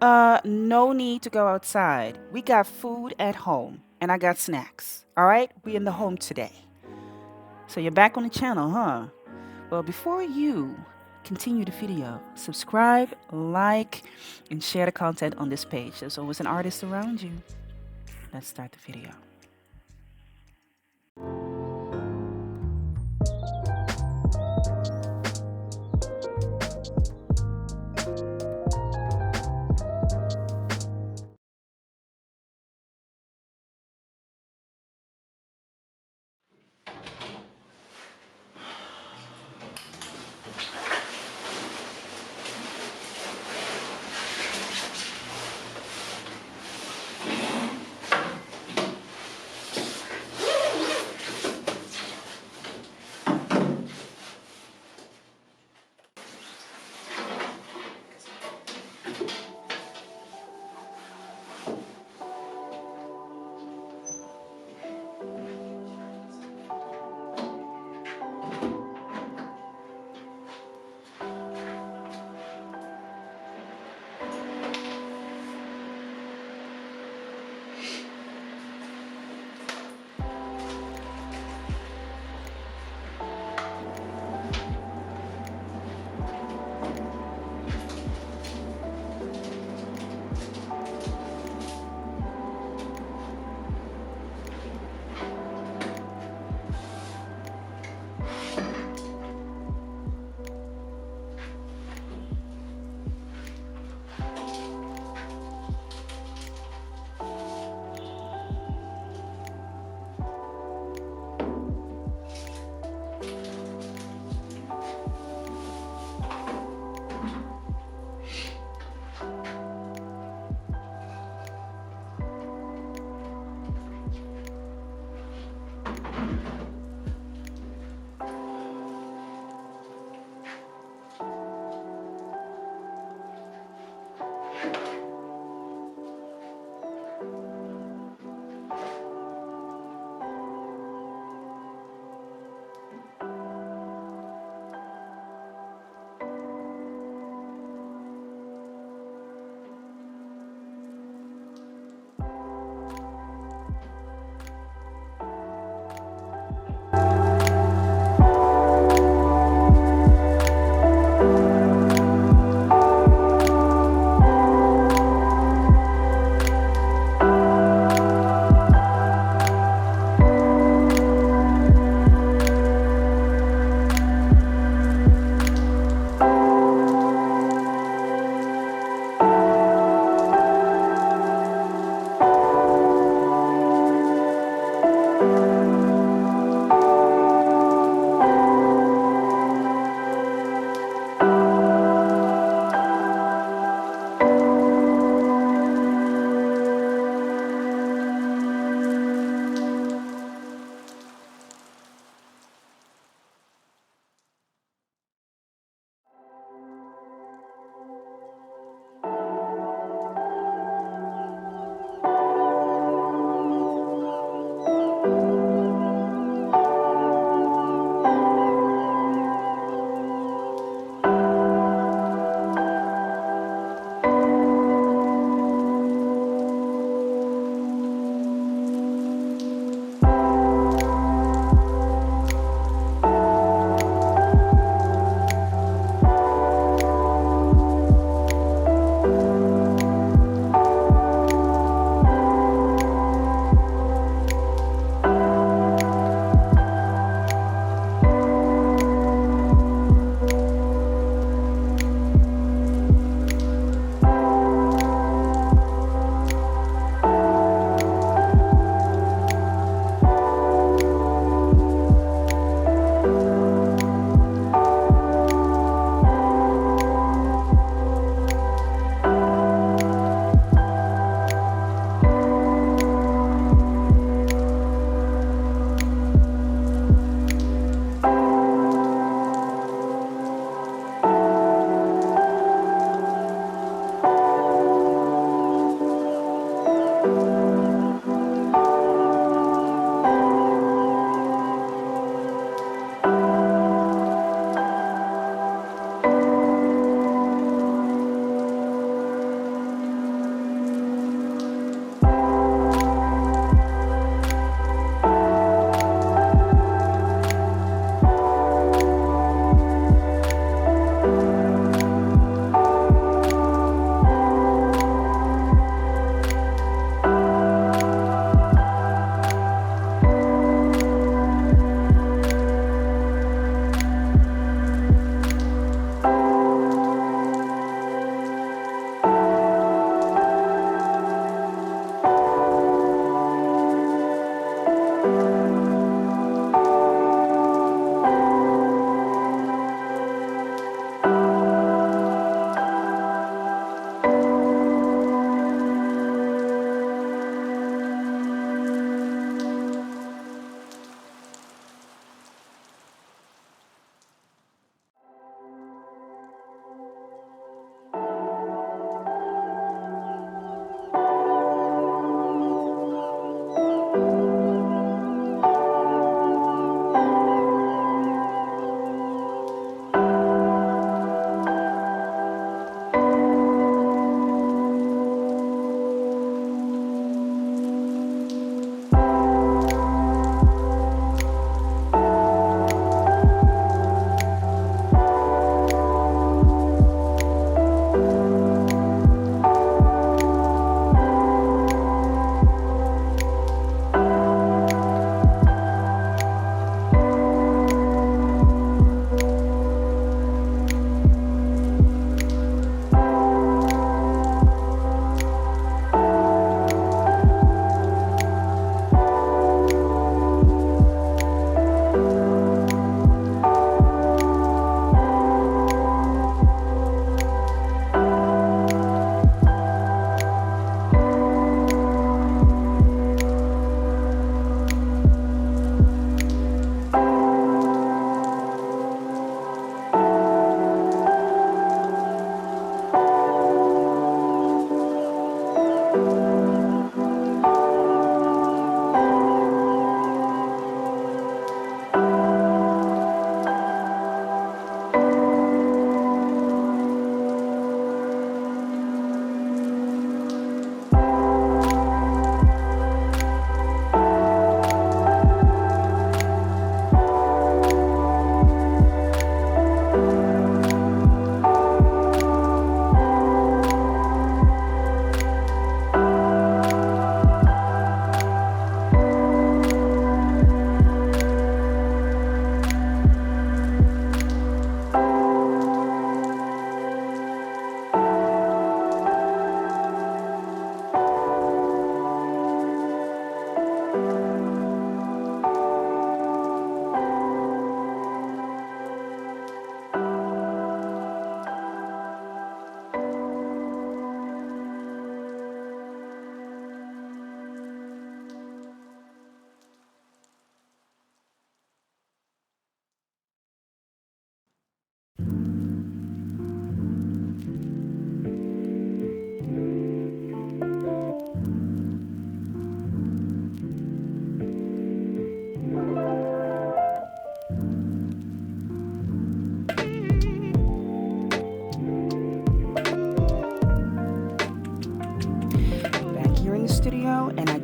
No need to go outside. We got food at home, and I got snacks. All right? We in the home today. So you're back on the channel, huh? Well, before you continue the video, subscribe, like, and share the content on this page. There's always an artist around you. Let's start the video.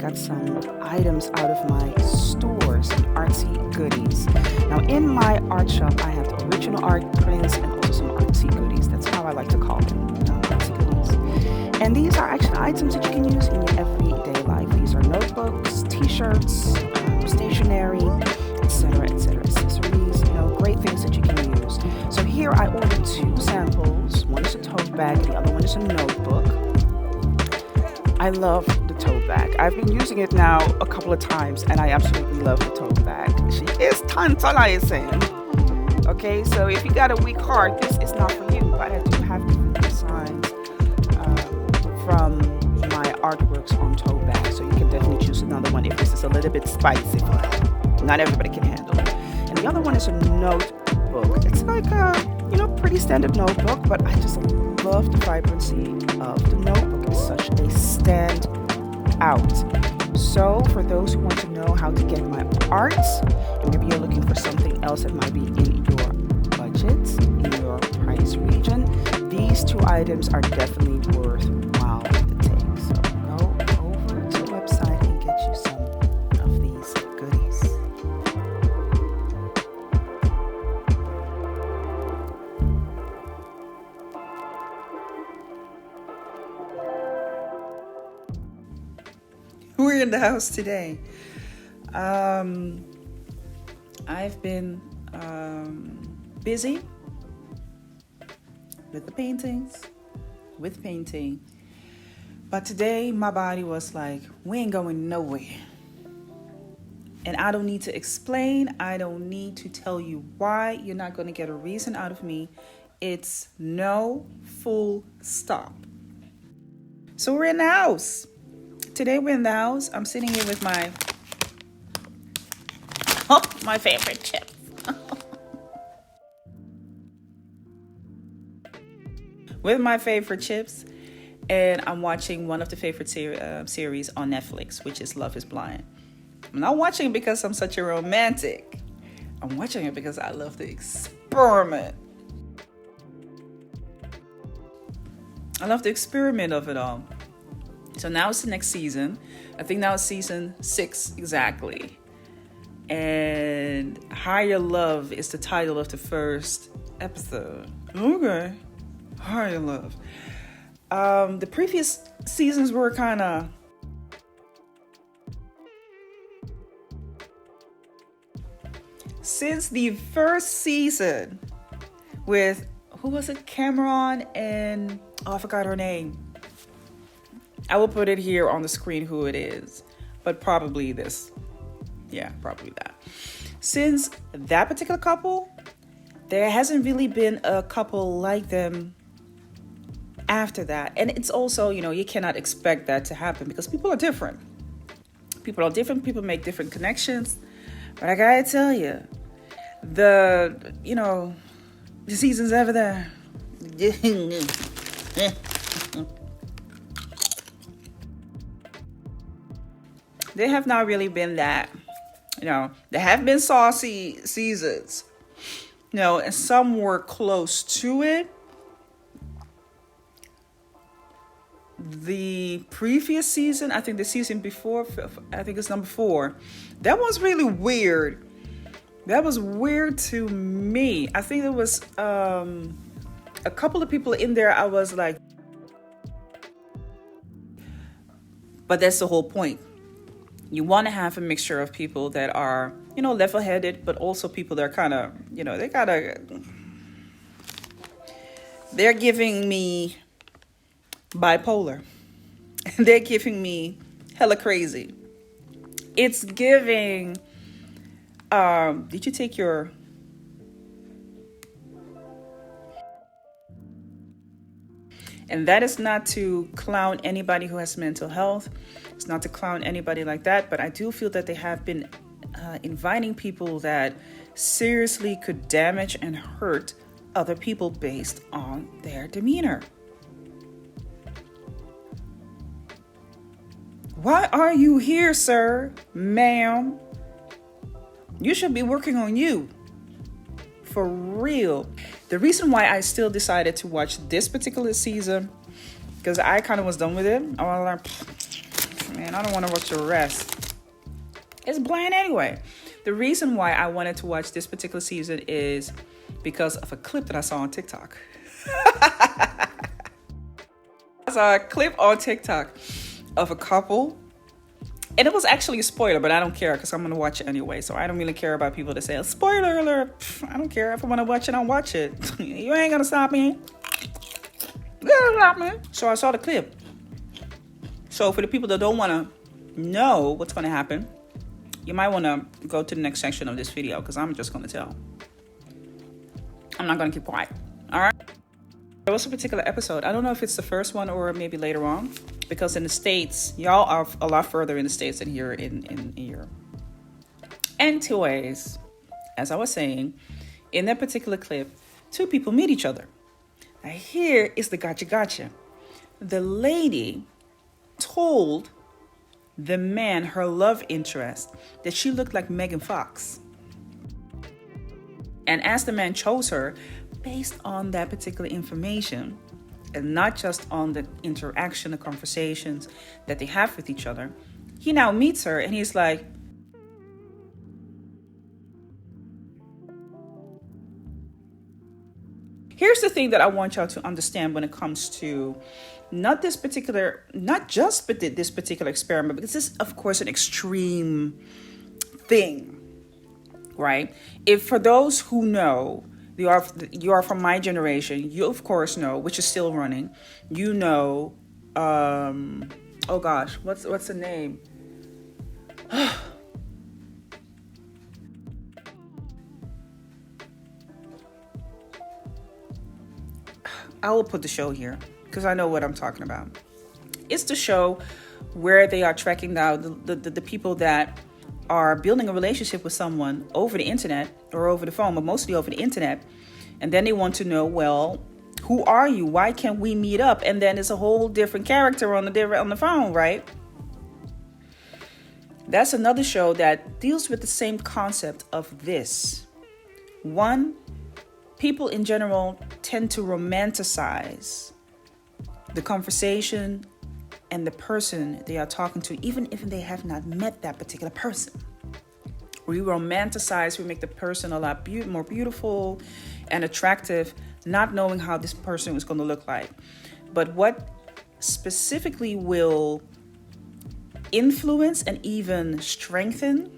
got some items out of my store, some artsy goodies. Now, in my art shop, I have the original art prints and also some artsy goodies. That's how I like to call them, artsy goodies. And these are actually items that you can use in your everyday life. These are notebooks, t-shirts, stationery, etc., etc., accessories, great things that you can use. So here I ordered 2 samples. One is a tote bag, the other one is a notebook. I love the tote bag. I've been using it now a couple of times, and I absolutely love the tote bag. She is tantalizing. Okay, so if you got a weak heart, this is not for you. But I do have different designs from my artworks on tote bags, so you can definitely choose another one if this is a little bit spicy. Not everybody can handle it. And the other one is a notebook. It's like a pretty standard notebook, but I just love the vibrancy of the notebook. It's such a stand out. So for those who want to know how to get my art, and maybe you're looking for something else that might be in your budget, in your price region, these 2 items are definitely worthwhile to take. So go over to the website and get you some of these goodies. We're in the house today. I've been busy with the paintings, with painting. But today my body was like, we ain't going nowhere. And I don't need to explain. I don't need to tell you why. You're not going to get a reason out of me. It's no, full stop. So we're in the house. Today we're in the house. I'm sitting here with my favorite chips. With my favorite chips. And I'm watching one of the favorite series on Netflix, which is Love is Blind. I'm not watching it because I'm such a romantic. I'm watching it because I love the experiment. I love the experiment of it all. So now it's the next season. I think now it's season 6 exactly. And Higher Love is the title of the first episode. Okay. Higher Love. The previous seasons were kind of... Since the first season with, who was it? Cameron and... Oh, I forgot her name. I will put it here on the screen who it is. But probably this. Yeah, probably that. Since that particular couple, there hasn't really been a couple like them after that. And it's also, you cannot expect that to happen because people are different. People are different. People make different connections. But I gotta tell you, the seasons over there. They have not really been that, there have been saucy seasons, and some were close to it. The previous season, I think the season before, I think it's number 4. That was really weird. That was weird to me. I think there was a couple of people in there. I was like, but that's the whole point. You want to have a mixture of people that are, level-headed, but also people that are kind of, they're giving me bipolar. They're giving me hella crazy. It's giving, did you take your... And that is not to clown anybody who has mental health. It's not to clown anybody like that. But I do feel that they have been inviting people that seriously could damage and hurt other people based on their demeanor. Why are you here, sir, ma'am? You should be working on you. For real. The reason why I still decided to watch this particular season, because I kind of was done with it. I was like, man, I don't want to watch the rest. It's bland anyway. The reason why I wanted to watch this particular season is because of a clip that I saw on TikTok. I saw a clip on TikTok of a couple. And it was actually a spoiler, but I don't care because I'm going to watch it anyway. So I don't really care about people that say, spoiler alert. I don't care. If I want to watch it, I'll watch it. You ain't going to stop me. You ain't gonna stop me. So I saw the clip. So for the people that don't want to know what's going to happen, you might want to go to the next section of this video because I'm just going to tell. I'm not going to keep quiet. All right. There was a particular episode. I don't know if it's the first one or maybe later on. Because in the States, y'all are a lot further in the States than here in Europe. Anyways, as I was saying, in that particular clip, two people meet each other. Now here is the gotcha. The lady told the man, her love interest, that she looked like Megan Fox. And as the man chose her, based on that particular information, and not just on the interaction, the conversations that they have with each other, he now meets her and he's like, here's the thing that I want y'all to understand when it comes to not just this particular experiment, because this is, of course, an extreme thing, right? If for those who know, you are from my generation, you of course know, which is still running, you know, oh gosh, what's the name? I will put the show here because I know what I'm talking about. It's the show where they are tracking down the people that are building a relationship with someone over the internet or over the phone, but mostly over the internet. And then they want to know, well, who are you? Why can't we meet up? And then it's a whole different character on the phone, right? That's another show that deals with the same concept of this. One, people in general tend to romanticize the conversation and the person they are talking to, even if they have not met that particular person. We romanticize, we make the person a lot more beautiful and attractive, not knowing how this person is going to look like. But what specifically will influence and even strengthen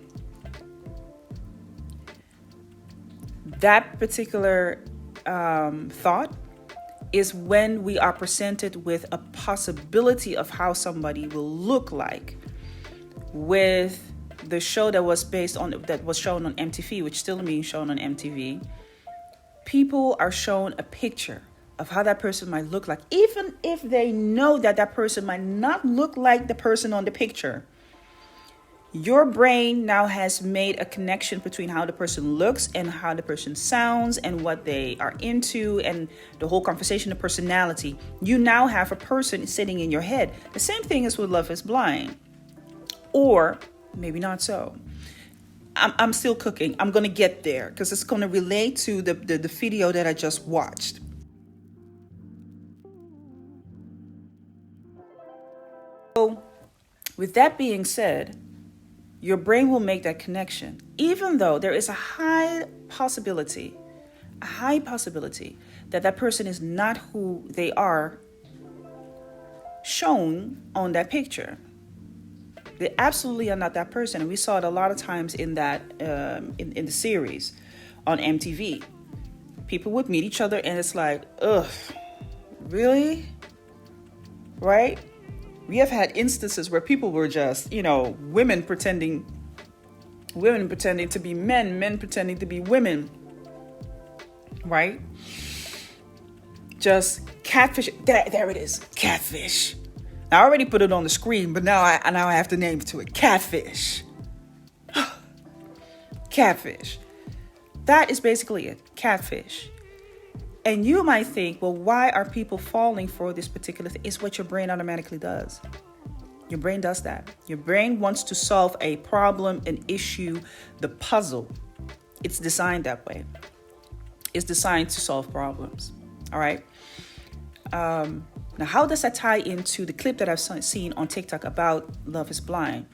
that particular thought is when we are presented with a possibility of how somebody will look like. With the show that was shown on MTV, which still being shown on MTV, people are shown a picture of how that person might look like, even if they know that that person might not look like the person on the picture. Your brain now has made a connection between how the person looks and how the person sounds and what they are into and the whole conversation, the personality. You now have a person sitting in your head. The same thing is with Love is Blind. Or maybe not so. I'm still cooking. I'm going to get there because it's going to relate to the video that I just watched. So with that being said, your brain will make that connection, even though there is a high possibility that that person is not who they are shown on that picture. They absolutely are not that person. And we saw it a lot of times in that in the series on MTV. People would meet each other and it's like, ugh, really? Right? We have had instances where people were just, women pretending to be men pretending to be women, right? Just catfish. There it is, catfish. I already put it on the screen, but now I have to name to it, catfish. Catfish. That is basically it, catfish. And you might think, well, why are people falling for this particular thing? It's what your brain automatically does. Your brain does that. Your brain wants to solve a problem, an issue, the puzzle. It's designed that way. It's designed to solve problems. All right. Now, how does that tie into the clip that I've seen on TikTok about Love is Blind,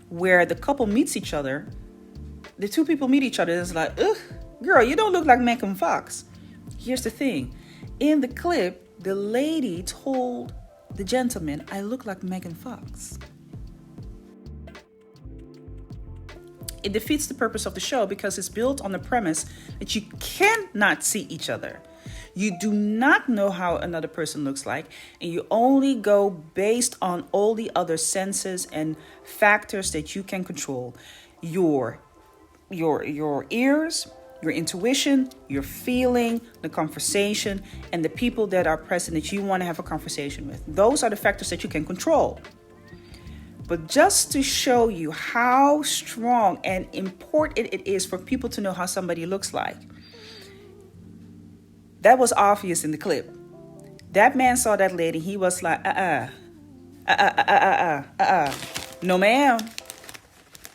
where the couple meets each other, the two people meet each other, and it's like, ugh, girl, you don't look like Megan Fox. Here's the thing. In the clip, the lady told the gentleman, I look like Megan Fox. It defeats the purpose of the show because it's built on the premise that you cannot see each other. You do not know how another person looks like, and you only go based on all the other senses and factors that you can control. Your ears, your intuition, your feeling, the conversation, and the people that are present that you want to have a conversation with. Those are the factors that you can control. But just to show you how strong and important it is for people to know how somebody looks like, that was obvious in the clip. That man saw that lady. He was like, no ma'am.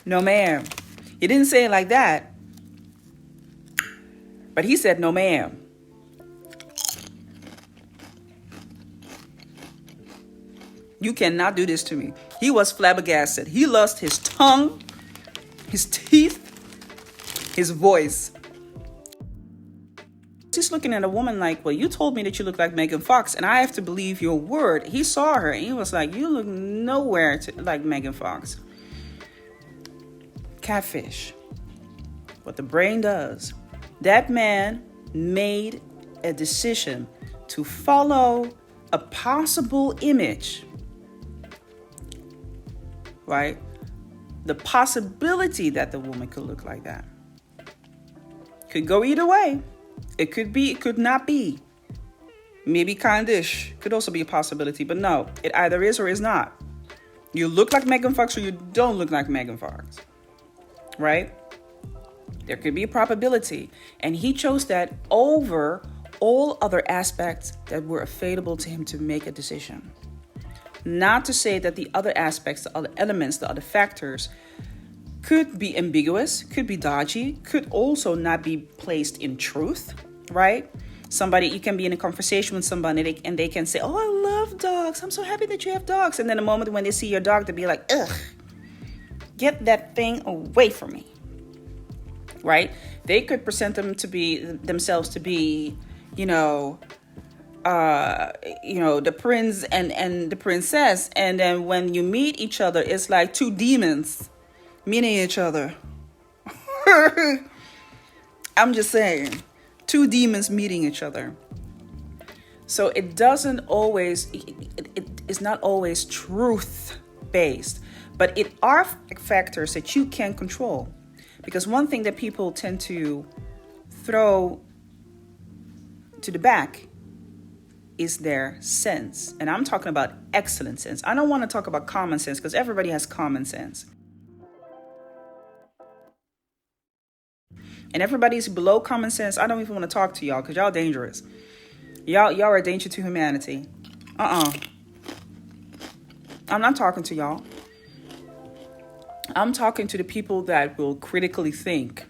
No ma'am. He didn't say it like that. But he said, no ma'am. You cannot do this to me. He was flabbergasted. He lost his tongue, his teeth, his voice. Just looking at a woman like, well, you told me that you look like Megan Fox, and I have to believe your word. He saw her, and he was like, you look nowhere like Megan Fox. Catfish. What the brain does. That man made a decision to follow a possible image, right? The possibility that the woman could look like that. Could go either way. It could be, it could not be. Maybe kind-ish. Could also be a possibility, but no, it either is or is not. You look like Megan Fox or you don't look like Megan Fox, right? There could be a probability. And he chose that over all other aspects that were available to him to make a decision. Not to say that the other aspects, the other elements, the other factors could be ambiguous, could be dodgy, could also not be placed in truth, right? Somebody, you can be in a conversation with somebody and they can say, oh, I love dogs. I'm so happy that you have dogs. And then the moment when they see your dog, they'll be like, ugh, get that thing away from me, right? They could present themselves to be, the prince and the princess. And then when you meet each other, it's like two demons meeting each other. I'm just saying, two demons meeting each other. So it doesn't always, it is not always truth based, but it are factors that you can control. Because one thing that people tend to throw to the back is their sense. And I'm talking about excellent sense. I don't want to talk about common sense because everybody has common sense. And everybody's below common sense. I don't even want to talk to y'all because y'all dangerous. Y'all are a danger to humanity. I'm not talking to y'all. I'm talking to the people that will critically think.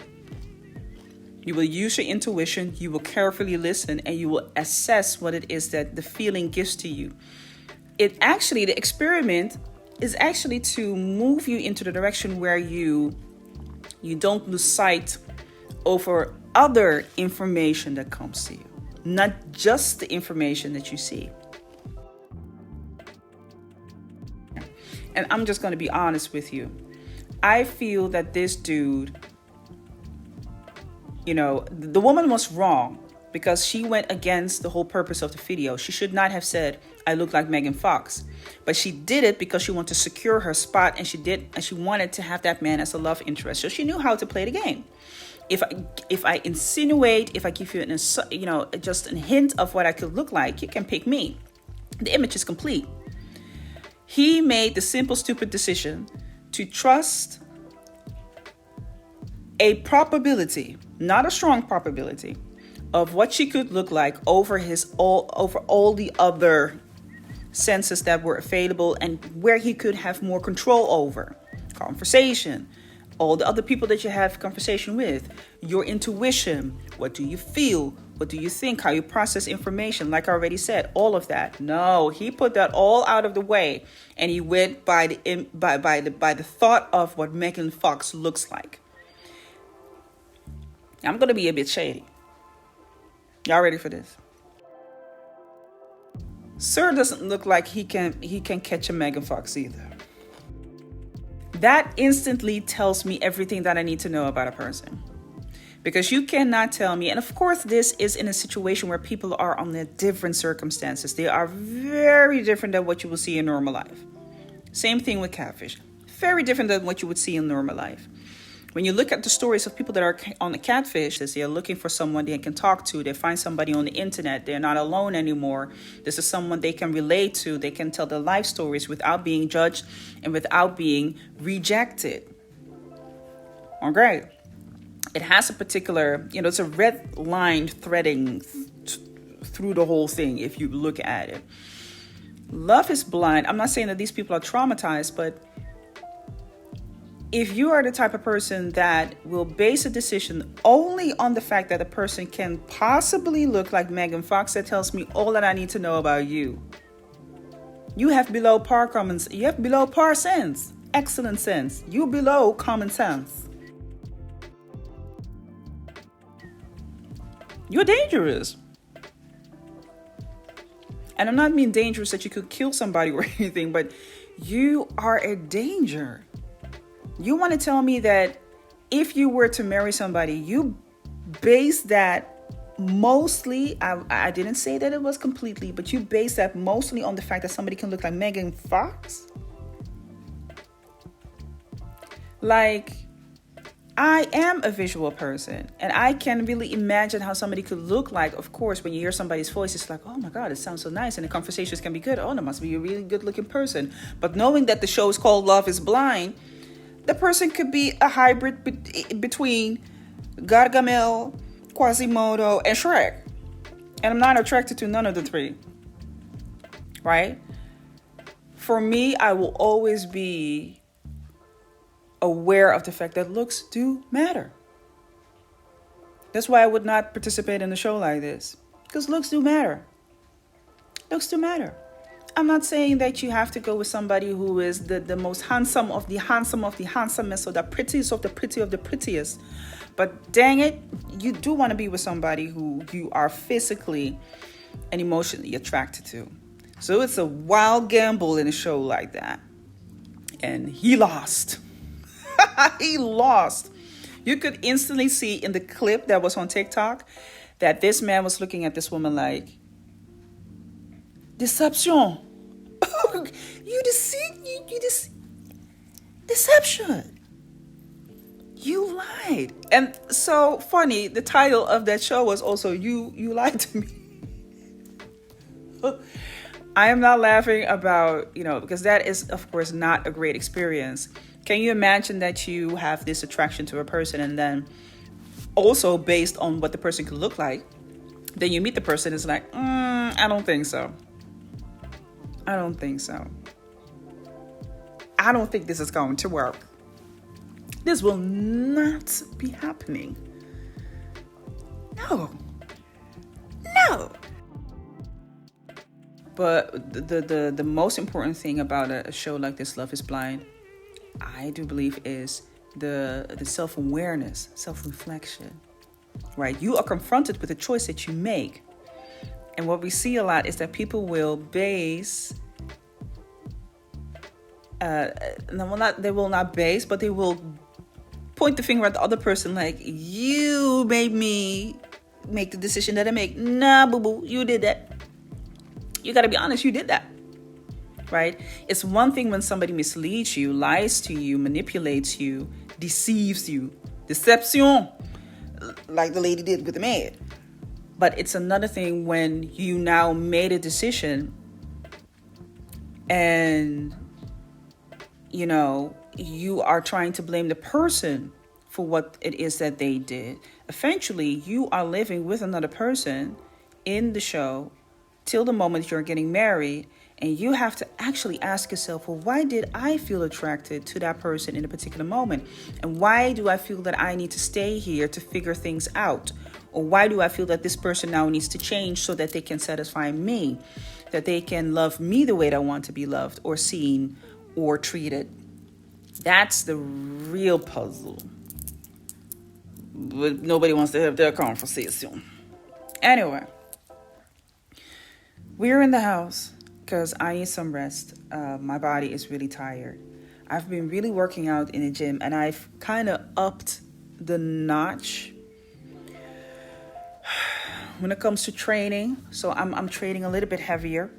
You will use your intuition, you will carefully listen, and you will assess what it is that the feeling gives to you. The experiment is actually to move you into the direction where you don't lose sight over other information that comes to you, not just the information that you see. And I'm just going to be honest with you. I feel that this dude, the woman was wrong because she went against the whole purpose of the video. She should not have said, I look like Megan Fox. But she did it because she wanted to secure her spot, and she wanted to have that man as a love interest. So she knew how to play the game. If I insinuate, if I give you just a hint of what I could look like, you can pick me. The image is complete. He made the simple, stupid decision to trust a probability, not a strong probability, of what she could look like over all the other senses that were available and where he could have more control over. Conversation, all the other people that you have conversation with, your intuition, what do you feel, What do you think? How you process information? Like I already said, all of that. No, he put that all out of the way, and he went by the thought of what Megan Fox looks like. I'm gonna be a bit shady. Y'all ready for this? Sir doesn't look like he can catch a Megan Fox either. That instantly tells me everything that I need to know about a person. Because you cannot tell me, and of course this is in a situation where people are under different circumstances. They are very different than what you will see in normal life. Same thing with catfish. Very different than what you would see in normal life. When you look at the stories of people that are on the catfish, they are looking for someone they can talk to. They find somebody on the internet. They're not alone anymore. This is someone they can relate to. They can tell their life stories without being judged and without being rejected. Okay. It has a particular, it's a red line threading through the whole thing if you look at it. Love is blind. I'm not saying that these people are traumatized, but if you are the type of person that will base a decision only on the fact that a person can possibly look like Megan Fox, that tells me all that I need to know about you. You have below par sense. Excellent sense. You below common sense. You're dangerous. And I'm not mean dangerous that you could kill somebody or anything, but you are a danger. You want to tell me that if you were to marry somebody, you base that mostly, I didn't say that it was completely, but you base that mostly on the fact that somebody can look like Megan Fox? Like, I am a visual person, and I can really imagine how somebody could look like. Of course, when you hear somebody's voice, it's like, oh my God, it sounds so nice, and the conversations can be good. Oh, that must be a really good-looking person. But knowing that the show is called Love is Blind, the person could be a hybrid between Gargamel, Quasimodo, and Shrek. And I'm not attracted to none of the three, right? For me, I will always be aware of the fact that looks do matter. That's why I would not participate in a show like this, because looks do matter. Looks do matter. I'm not saying that you have to go with somebody who is the most handsome of the handsomest, or the prettiest of the pretty of the prettiest. But dang it, you do want to be with somebody who you are physically and emotionally attracted to. So it's a wild gamble in a show like that. And he lost. He lost. You could instantly see in the clip that was on TikTok that this man was looking at this woman like, deception. You deception. You lied. And so funny, the title of that show was also You Lied to Me. I am not laughing about, because that is, of course, not a great experience. Can you imagine that you have this attraction to a person, and then also based on what the person could look like, then you meet the person, it's like, I don't think so. I don't think so. I don't think this is going to work. This will not be happening. No. But the most important thing about a show like this, Love is Blind, I do believe is the self-awareness, self-reflection, right? You are confronted with the choice that you make. And what we see a lot is that people will base, they will not base, but they will point the finger at the other person like, you made me make the decision that I make. Nah, boo-boo, you did that. You got to be honest, you did that. Right? It's one thing when somebody misleads you, lies to you, manipulates you, deceives you. Deception, like the lady did with the maid. But it's another thing when you now made a decision and, you are trying to blame the person for what it is that they did. Eventually, you are living with another person in the show till the moment you're getting married. And you have to actually ask yourself, well, why did I feel attracted to that person in a particular moment? And why do I feel that I need to stay here to figure things out? Or why do I feel that this person now needs to change so that they can satisfy me, that they can love me the way that I want to be loved or seen or treated? That's the real puzzle. But nobody wants to have that conversation. Anyway, we're in the house because I need some rest. My body is really tired. I've been really working out in the gym, and I've kind of upped the notch when it comes to training. So I'm training a little bit heavier.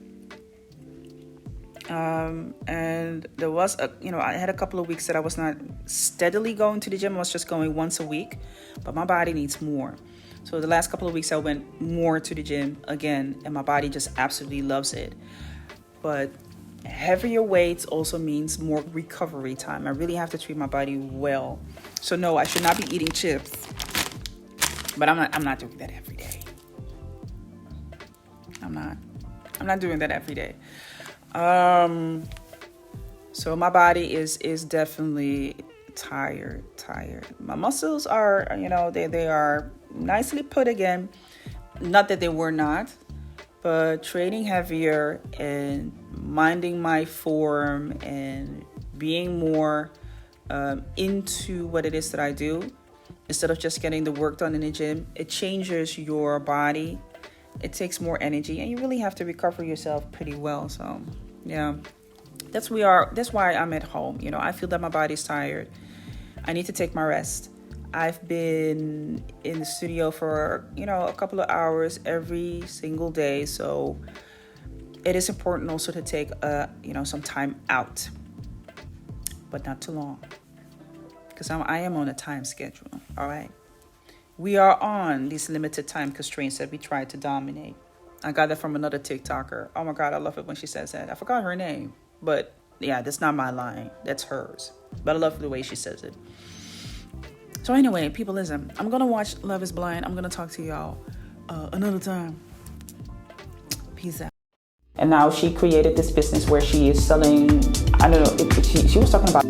And there was I had a couple of weeks that I was not steadily going to the gym. I was just going once a week, but my body needs more. So the last couple of weeks I went more to the gym again, and my body just absolutely loves it. But heavier weights also means more recovery time. I really have to treat my body well. So no, I should not be eating chips, but I'm not doing that every day. I'm not doing that every day. So my body is definitely tired. My muscles are, they are nicely put again. Not that they were not, but training heavier and minding my form and being more into what it is that I do, instead of just getting the work done in the gym, it changes your body. It takes more energy, and you really have to recover yourself pretty well. So, yeah, that's why I'm at home. I feel that my body's tired. I need to take my rest. I've been in the studio for, a couple of hours every single day. So it is important also to take, some time out, but not too long, because I am on a time schedule. All right. We are on these limited time constraints that we try to dominate. I got that from another TikToker. Oh my God, I love it when she says that. I forgot her name, but yeah, that's not my line. That's hers. But I love the way she says it. So anyway, people, listen, I'm going to watch Love is Blind. I'm going to talk to y'all another time. Peace out. And now she created this business where she is selling, I don't know, she was talking about